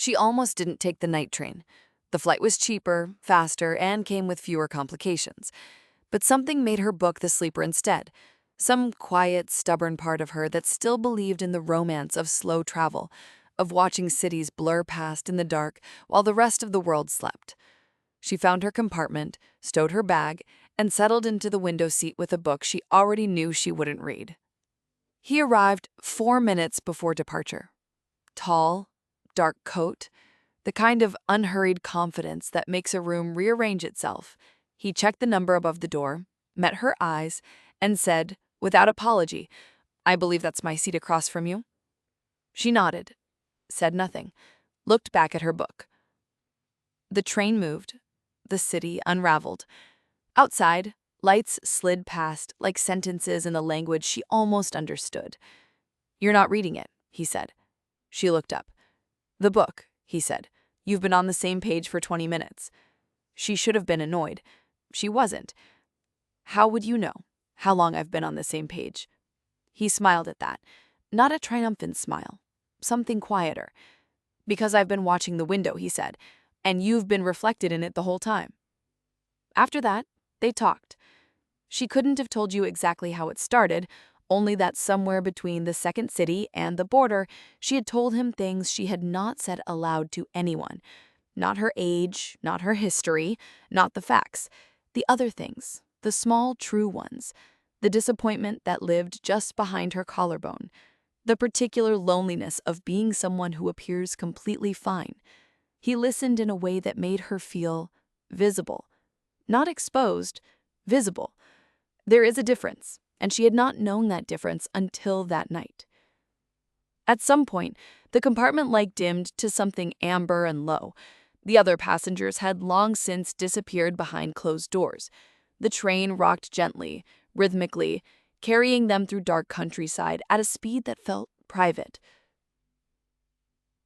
She almost didn't take the night train. The flight was cheaper, faster, and came with fewer complications. But something made her book the sleeper instead. Some quiet, stubborn part of her that still believed in the romance of slow travel, of watching cities blur past in the dark while the rest of the world slept. She found her compartment, stowed her bag, and settled into the window seat with a book she already knew she wouldn't read. He arrived 4 minutes before departure. Tall, dark coat, the kind of unhurried confidence that makes a room rearrange itself. He checked the number above the door, met her eyes, and said, without apology, "I believe that's my seat across from you." She nodded, said nothing, looked back at her book. The train moved. The city unraveled. Outside, lights slid past like sentences in a language she almost understood. "You're not reading it," he said. She looked up. "The book," he said. "You've been on the same page for 20 minutes. She should have been annoyed. She wasn't. "How would you know how long I've been on the same page?" He smiled at that. Not a triumphant smile. Something quieter. "Because I've been watching the window," he said, "and you've been reflected in it the whole time." After that, they talked. She couldn't have told you exactly how it started, only that somewhere between the second city and the border, she had told him things she had not said aloud to anyone. Not her age, not her history, not the facts. The other things, the small, true ones. The disappointment that lived just behind her collarbone. The particular loneliness of being someone who appears completely fine. He listened in a way that made her feel visible. Not exposed, visible. There is a difference, and she had not known that difference until that night. At some point, the compartment light dimmed to something amber and low. The other passengers had long since disappeared behind closed doors. The train rocked gently, rhythmically, carrying them through dark countryside at a speed that felt private.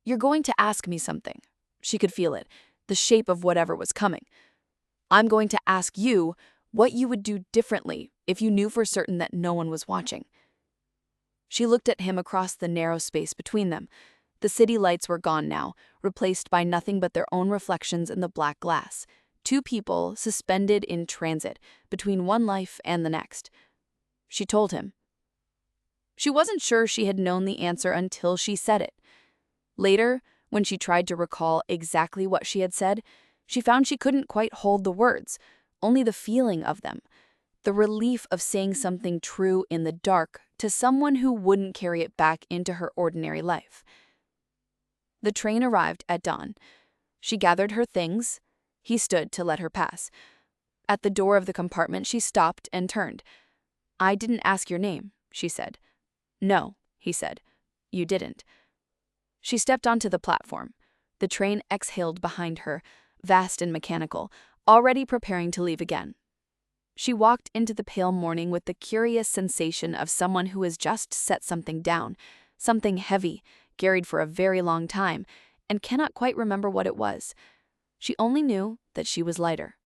"You're going to ask me something." She could feel it, the shape of whatever was coming. "I'm going to ask you what you would do differently if you knew for certain that no one was watching." She looked at him across the narrow space between them. The city lights were gone now, replaced by nothing but their own reflections in the black glass. Two people suspended in transit between one life and the next. She told him. She wasn't sure she had known the answer until she said it. Later, when she tried to recall exactly what she had said, she found she couldn't quite hold the words, only the feeling of them. The relief of saying something true in the dark to someone who wouldn't carry it back into her ordinary life. The train arrived at dawn. She gathered her things. He stood to let her pass. At the door of the compartment, she stopped and turned. "I didn't ask your name," she said. "No," he said. "You didn't." She stepped onto the platform. The train exhaled behind her, vast and mechanical, already preparing to leave again. She walked into the pale morning with the curious sensation of someone who has just set something down, something heavy, carried for a very long time, and cannot quite remember what it was. She only knew that she was lighter.